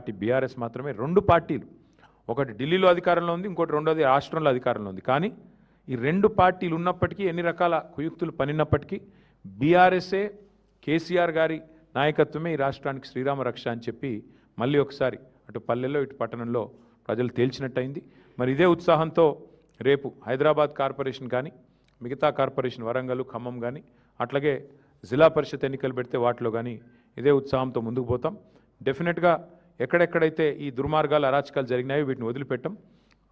Party BRS మాత్రమే. రెండు పార్టీలు, ఒకటి ఢిల్లీలో అధికారంలో ఉంది, ఇంకోటి రెండోది రాష్ట్రంలో అధికారంలో ఉంది. కానీ ఈ రెండు పార్టీలు ఉన్నప్పటికీ, ఎన్ని రకాల కుయుక్తులు పనిన్నప్పటికీ బీఆర్ఎస్ఏ కేసీఆర్ గారి నాయకత్వమే ఈ రాష్ట్రానికి శ్రీరామ రక్ష అని చెప్పి మళ్ళీ ఒకసారి అటు పల్లెల్లో ఇటు పట్టణంలో ప్రజలు తేల్చినట్టయింది. మరి ఇదే ఉత్సాహంతో రేపు హైదరాబాద్ కార్పొరేషన్ కానీ, మిగతా కార్పొరేషన్ వరంగల్, ఖమ్మం కానీ, అట్లాగే జిల్లా పరిషత్ ఎన్నికలు పెడితే వాటిలో కానీ ఇదే ఉత్సాహంతో ముందుకు పోతాం. డెఫినెట్గా ఎక్కడెక్కడైతే ఈ దుర్మార్గాలు అరాచకాలు జరిగినాయో వీటిని వదిలిపెట్టం.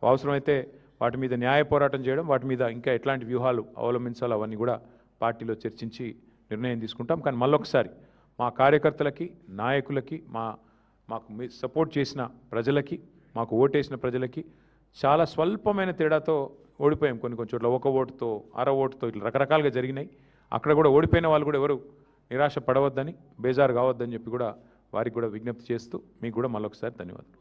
అవసరమైతే వాటి మీద న్యాయ పోరాటం చేయడం, వాటి మీద ఇంకా ఎట్లాంటి వ్యూహాలు అవలంబించాలో అవన్నీ కూడా పార్టీలో చర్చించి నిర్ణయం తీసుకుంటాం. కానీ మళ్ళొకసారి మా కార్యకర్తలకి, నాయకులకి, మాకు సపోర్ట్ చేసిన ప్రజలకి, మాకు ఓటేసిన ప్రజలకి చాలా స్వల్పమైన తేడాతో ఓడిపోయాం. కొన్ని చోట్ల ఒక ఓటుతో, అర ఓటుతో ఇట్లా రకరకాలుగా జరిగినాయి. అక్కడ కూడా ఓడిపోయిన వాళ్ళు కూడా ఎవరు నిరాశ పడవద్దని, బేజారు కావద్దని చెప్పి కూడా వారికి కూడా విజ్ఞప్తి చేస్తూ మీకు కూడా మళ్ళొకసారి ధన్యవాదాలు.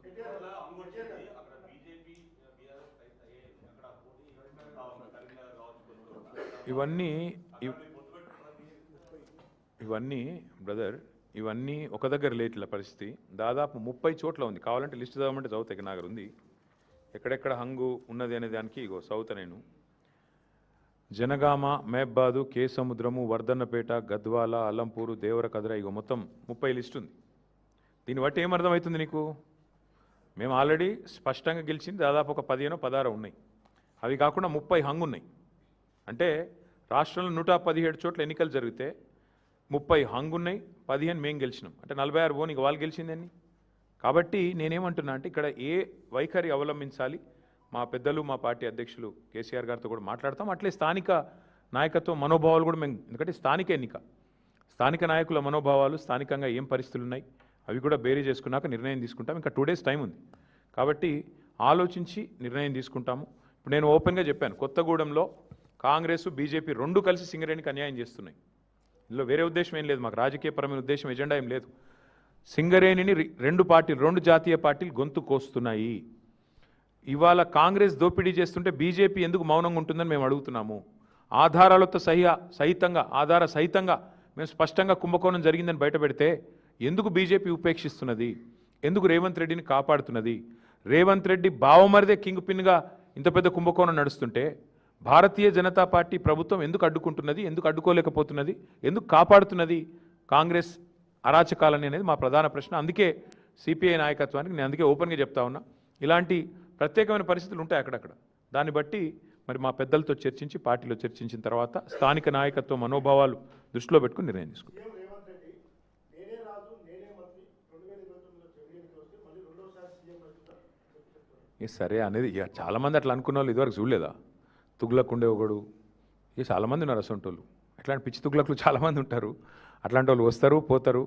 ఇవన్నీ బ్రదర్, ఇవన్నీ ఒక దగ్గర లేట్ల పరిస్థితి దాదాపు 30 చోట్ల ఉంది. కావాలంటే లిస్టు చదవమంటే చదువుతాయి. నాగర్ ఉంది ఎక్కడెక్కడ హంగు ఉన్నది అనే దానికి ఇగో చదువుతా నేను. జనగామ, మహబాదు, కేసముద్రము, వర్ధన్నపేట, గద్వాల, అల్లంపూరు, దేవరకద్ర, ఇగో మొత్తం 30 లిస్టు ఉంది. దీన్ని బట్టి ఏమర్థమవుతుంది నీకు? మేము ఆల్రెడీ స్పష్టంగా గెలిచింది దాదాపు ఒక 15-16 ఉన్నాయి. అవి కాకుండా 30 హంగు ఉన్నాయి. అంటే రాష్ట్రంలో 117 చోట్ల ఎన్నికలు జరిగితే 30 హంగు ఉన్నాయి, 15 మేము గెలిచినాం. అంటే 46 ఓనికి వాళ్ళు గెలిచిందని. కాబట్టి నేనేమంటున్నా అంటే ఇక్కడ ఏ వైఖరి అవలంబించాలి, మా పెద్దలు, మా పార్టీ అధ్యక్షులు కేసీఆర్ గారితో కూడా మాట్లాడతాం. అట్లే స్థానిక నాయకత్వం మనోభావాలు కూడా మేము, ఎందుకంటే స్థానిక ఎన్నిక, స్థానిక నాయకుల మనోభావాలు, స్థానికంగా ఏం పరిస్థితులు ఉన్నాయి అవి కూడా బేరీ చేసుకున్నాక నిర్ణయం తీసుకుంటాం. ఇంకా 2 డేస్ టైం ఉంది కాబట్టి ఆలోచించి నిర్ణయం తీసుకుంటాము. ఇప్పుడు నేను ఓపెన్గా చెప్పాను, కొత్తగూడెంలో కాంగ్రెస్, బీజేపీ రెండు కలిసి సింగరేణికి అన్యాయం చేస్తున్నాయి. ఇందులో వేరే ఉద్దేశం ఏం లేదు, మాకు రాజకీయపరమైన ఉద్దేశం, ఎజెండా ఏం లేదు. సింగరేణిని రెండు జాతీయ పార్టీలు గొంతు కోస్తున్నాయి. ఇవాళ కాంగ్రెస్ దోపిడీ చేస్తుంటే బీజేపీ ఎందుకు మౌనంగా ఉంటుందని మేము అడుగుతున్నాము. ఆధారాలతో ఆధార సహితంగా మేము స్పష్టంగా కుంభకోణం జరిగిందని బయటపెడితే ఎందుకు బీజేపీ ఉపేక్షిస్తున్నది? ఎందుకు రేవంత్ రెడ్డిని కాపాడుతున్నది? రేవంత్ రెడ్డి బావమరిదే కింగ్ పిన్గా ఇంత పెద్ద కుంభకోణం నడుస్తుంటే భారతీయ జనతా పార్టీ ప్రభుత్వం ఎందుకు అడ్డుకుంటున్నది? ఎందుకు అడ్డుకోలేకపోతున్నది? ఎందుకు కాపాడుతున్నది కాంగ్రెస్ అరాచకాలని అనేది మా ప్రధాన ప్రశ్న. అందుకే సిపిఐ నాయకత్వానికి నేను అందుకే ఓపెన్గా చెప్తా ఉన్నా, ఇలాంటి ప్రత్యేకమైన పరిస్థితులు ఉంటాయి అక్కడక్కడ. దాన్ని బట్టి మరి మా పెద్దలతో చర్చించి, పార్టీలో చర్చించిన తర్వాత స్థానిక నాయకత్వ మనోభావాలు దృష్టిలో పెట్టుకుని నిర్ణయం తీసుకుంటాం. సరే అనేది చాలామంది అట్లా అనుకున్న వాళ్ళు ఇదివరకు చూడలేదా? తుగ్లక్ ఉండే ఒకడు, చాలామంది ఉన్నారు అసంటోళ్ళు. అట్లాంటి పిచ్చి తుగ్లక్లు చాలామంది ఉంటారు. అట్లాంటి వాళ్ళు వస్తారు, పోతారు.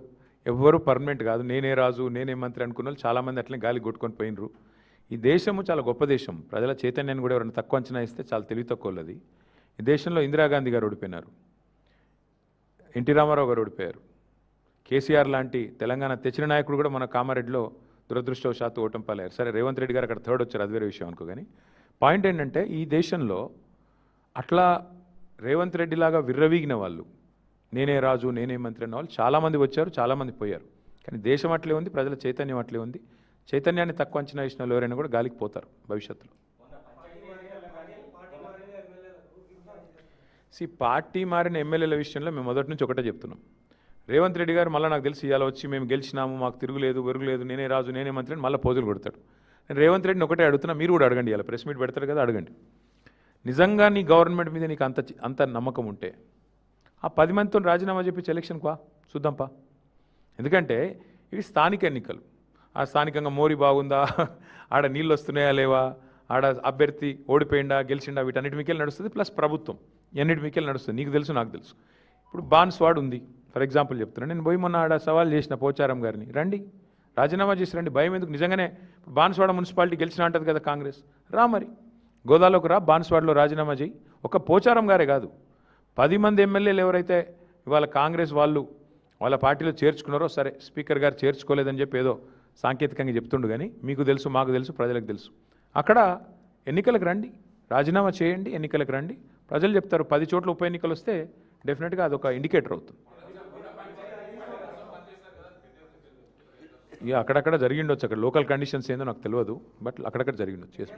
ఎవ్వరూ పర్మనెంట్ కాదు. నేనే రాజు, నేనే మంత్రి అనుకున్న వాళ్ళు చాలామంది అట్లనే గాలి కొట్టుకొని పోయినరు. ఈ దేశము చాలా గొప్ప దేశం. ప్రజల చైతన్యాన్ని కూడా ఎవరైనా తక్కువ అంచనా ఇస్తే చాలా తెలివి తక్కువది. ఈ దేశంలో ఇందిరాగాంధీ గారు ఓడిపోయినారు, ఎన్టీ రామారావు గారు ఓడిపోయారు, కేసీఆర్ లాంటి తెలంగాణ తెచ్చిన నాయకుడు కూడా మన కామారెడ్డిలో దురదృష్టవశాత్తు ఓటమి పాలయ్యారు. సరే రేవంత్ రెడ్డి గారు అక్కడ థర్డ్ వచ్చారు, అది వేరే విషయం అనుకో. కానీ పాయింట్ ఏంటంటే ఈ దేశంలో అట్లా రేవంత్ రెడ్డి లాగా విర్రవీగిన వాళ్ళు, నేనే రాజు, నేనే మంత్రి అన్న వాళ్ళు చాలామంది వచ్చారు, చాలామంది పోయారు. కానీ దేశం అట్లే ఉంది, ప్రజల చైతన్యం అట్లే ఉంది. చైతన్యాన్ని తక్కువ అంచనా వేసిన వాళ్ళు ఎవరైనా కూడా గాలికి పోతారు భవిష్యత్తులో. పార్టీ మారిన ఎమ్మెల్యేల విషయంలో మేము మొదటి నుంచి ఒకటే చెప్తున్నాం. రేవంత్ రెడ్డి గారు మళ్ళీ నాకు తెలిసి ఇవాళ వచ్చి మేము గెలిచినాము, మాకు తిరుగులేదు, వెరుగులేదు, నేనే రాజు, నేనే మంత్రి అని మళ్ళీ పోజులు కొడతాడు. నేను రేవంత్ రెడ్డిని ఒకటే అడుగుతున్నా, మీరు కూడా అడగండి. ఇలా ప్రెస్ మీట్ పెడతారు కదా, అడగండి. నిజంగా నీ గవర్నమెంట్ మీద నీకు అంత నమ్మకం ఉంటే ఆ 10 మందితో రాజీనామా చెప్పించి ఎలక్షన్కి చూద్దాంపా. ఎందుకంటే ఇవి స్థానిక ఎన్నికలు. ఆ స్థానికంగా మోరీ బాగుందా, ఆడ నీళ్ళు వస్తున్నాయా లేవా, ఆడ అభ్యర్థి ఓడిపోయిందా గెలిచిండా, వీటన్నిటి మీకెళ్ళి నడుస్తుంది. ప్లస్ ప్రభుత్వం ఎన్నిటి మీకెళ్ళి నడుస్తుంది. నీకు తెలుసు, నాకు తెలుసు. ఇప్పుడు బాన్స్వాడ్ ఉంది ఫర్ ఎగ్జాంపుల్ చెప్తున్నాను. నేను పోయి మొన్న ఆడ సవాల్ చేసిన పోచారం గారిని, రండి రాజీనామా చేసి రండి, భయం ఎందుకు? నిజంగానే బాన్స్వాడ మున్సిపాలిటీ గెలిచిన అంటది కదా కాంగ్రెస్, రా మరి గోదాలోకి రా, బాన్స్వాడలో రాజీనామా చేయి. ఒక పోచారం గారే కాదు, 10 మంది ఎమ్మెల్యేలు ఎవరైతే ఇవాళ కాంగ్రెస్ వాళ్ళు వాళ్ళ పార్టీలో చేర్చుకున్నారో, సరే స్పీకర్ గారు చేర్చుకోలేదని చెప్పి ఏదో సాంకేతికంగా చెప్తుండు. కానీ మీకు తెలుసు, మాకు తెలుసు, ప్రజలకు తెలుసు. అక్కడ ఎన్నికలకు రండి, రాజీనామా చేయండి, ఎన్నికలకు రండి, ప్రజలు చెప్తారు. 10 చోట్ల ఉప ఎన్నికలు వస్తే డెఫినెట్గా అదొక ఇండికేటర్ అవుతుంది. ఇక అక్కడక్కడ జరిగిండొచ్చు, అక్కడ లోకల్ కండిషన్స్ ఏందో నాకు తెలియదు, బట్ అక్కడక్కడ జరిగిండొచ్చు. Yes.